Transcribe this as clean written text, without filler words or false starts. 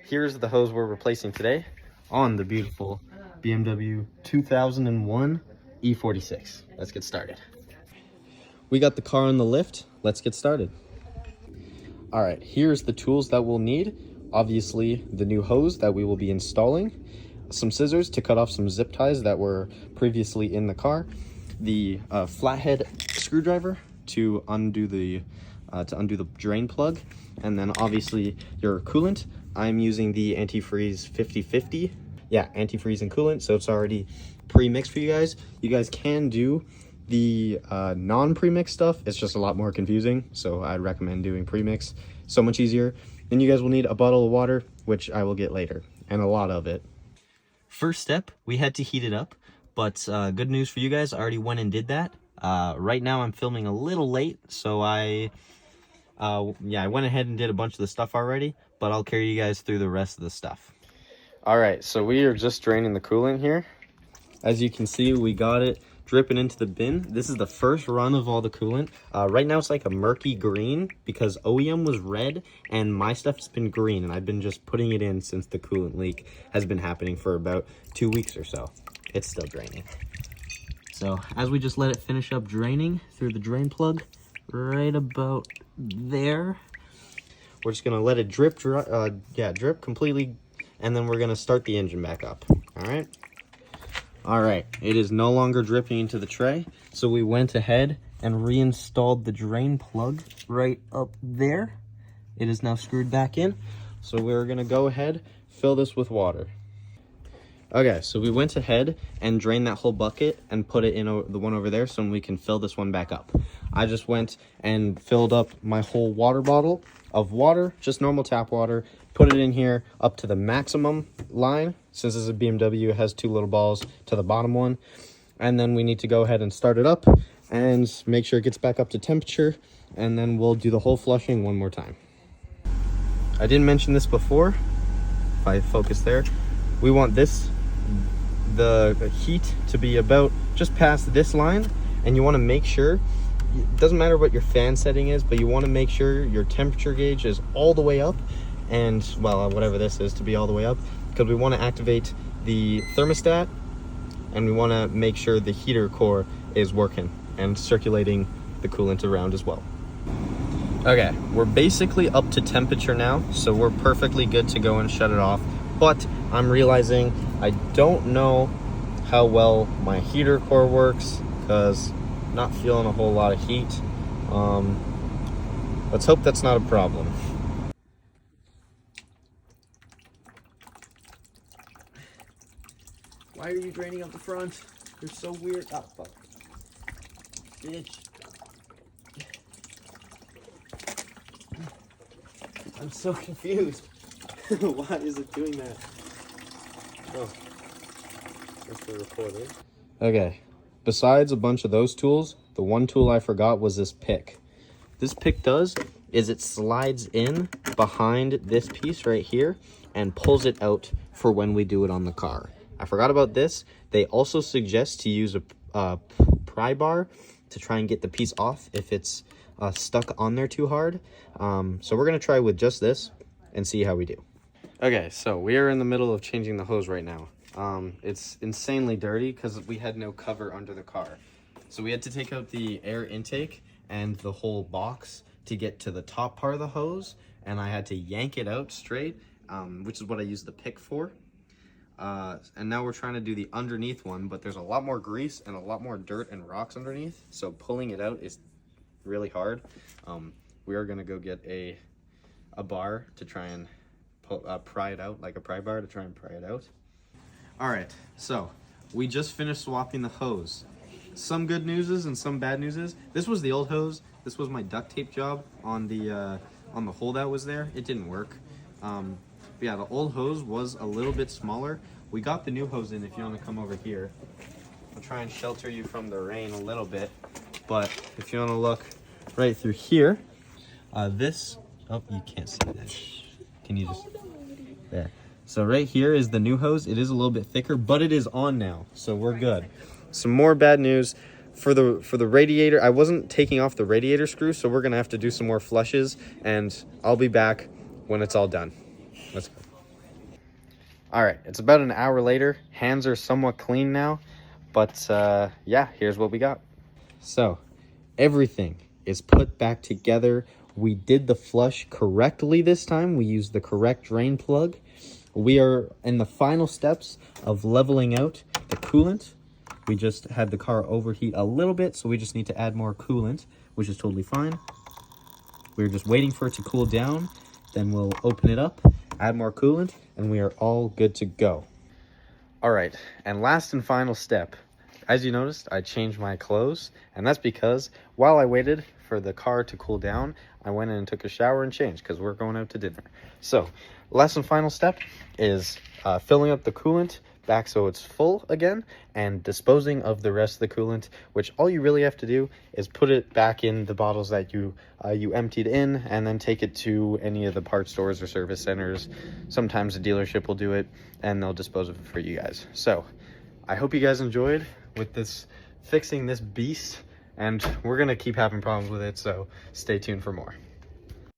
here's the hose we're replacing today on the beautiful BMW 2001 e46. Let's get started. We got the car on the lift. Let's get started. All right, here's the tools that we'll need. Obviously, the new hose that we will be installing, some scissors to cut off some zip ties that were previously in the car, the flathead screwdriver to undo the drain plug, and then obviously your coolant. I'm using the antifreeze 50/50. Yeah, antifreeze and coolant, so it's already pre-mixed for you guys. You guys can do the non-premix stuff. It's just a lot more confusing, so I'd recommend doing premix. So much easier. Then you guys will need a bottle of water, which I will get later, and a lot of it. First step, we had to heat it up, but good news for you guys, I already went and did that. Right now I'm filming a little late, so I went ahead and did a bunch of the stuff already, but I'll carry you guys through the rest of the stuff. All right, so we are just draining the coolant here. As you can see, we got it dripping into the bin. This is the first run of all the coolant. Right now it's like a murky green because OEM was red and my stuff's been green, and I've been just putting it in since the coolant leak has been happening for about 2 weeks or so. It's still draining. So as we just let it finish up draining through the drain plug right about there, we're just gonna let it drip completely, and then we're gonna start the engine back up. All right, it is no longer dripping into the tray, so we went ahead and reinstalled the drain plug right up there. It is now screwed back in, so we're gonna go ahead, fill this with water. Okay, so we went ahead and drained that whole bucket and put it in the one over there so we can fill this one back up. I just went and filled up my whole water bottle of water, just normal tap water, put it in here up to the maximum line. Since this is a BMW, it has 2 little balls to the bottom one. And then we need to go ahead and start it up and make sure it gets back up to temperature, and then we'll do the whole flushing one more time. I didn't mention this before. If I focus there, we want the heat to be about just past this line, and you want to make sure, it doesn't matter what your fan setting is, but you want to make sure your temperature gauge is all the way up, and well, whatever this is, to be all the way up, because we want to activate the thermostat, and we want to make sure the heater core is working and circulating the coolant around as well. Okay, we're basically up to temperature now, so we're perfectly good to go and shut it off, but I'm realizing I don't know how well my heater core works, because not feeling a whole lot of heat. Let's hope that's not a problem. Why are you draining up the front? You're so weird. Oh, fuck. Bitch. I'm so confused. Why is it doing that? Oh. That's the recorder. Okay. Besides a bunch of those tools, the one tool I forgot was this pick. This pick is it slides in behind this piece right here and pulls it out for when we do it on the car. I forgot about this. They also suggest to use a pry bar to try and get the piece off if it's stuck on there too hard. So we're gonna try with just this and see how we do. Okay, so we are in the middle of changing the hose right now. It's insanely dirty because we had no cover under the car. So we had to take out the air intake and the whole box to get to the top part of the hose, and I had to yank it out straight, which is what I used the pick for. And now we're trying to do the underneath one, but there's a lot more grease and a lot more dirt and rocks underneath, so pulling it out is really hard. We are gonna go get a bar to try and pry it out, like a pry bar to try and pry it out. All right, so we just finished swapping the hose. Some good news is and some bad news is. This was the old hose. This was my duct tape job on the hole that was there. It didn't work. But yeah, the old hose was a little bit smaller. We got the new hose in. If you want to come over here, I'll try and shelter you from the rain a little bit. But if you want to look right through here, oh, you can't see that. Can you just, there. So right here is the new hose. It is a little bit thicker, but it is on now, so we're good. Some more bad news for the radiator. I wasn't taking off the radiator screw, so we're gonna have to do some more flushes, and I'll be back when it's all done. Let's go. All right, it's about an hour later. Hands are somewhat clean now, but yeah, here's what we got. So everything is put back together. We did the flush correctly this time. We used the correct drain plug. We are in the final steps of leveling out the coolant. We just had the car overheat a little bit, so we just need to add more coolant, which is totally fine. We're just waiting for it to cool down. Then we'll open it up, add more coolant, and we are all good to go. All right, and last and final step. As you noticed, I changed my clothes, and that's because while I waited for the car to cool down, I went in and took a shower and changed because we're going out to dinner. So, last and final step is filling up the coolant back so it's full again, and disposing of the rest of the coolant, which all you really have to do is put it back in the bottles that you emptied in, and then take it to any of the parts stores or service centers. Sometimes a dealership will do it, and they'll dispose of it for you guys. So I hope you guys enjoyed with this fixing this beast, and we're gonna keep having problems with it, so stay tuned for more.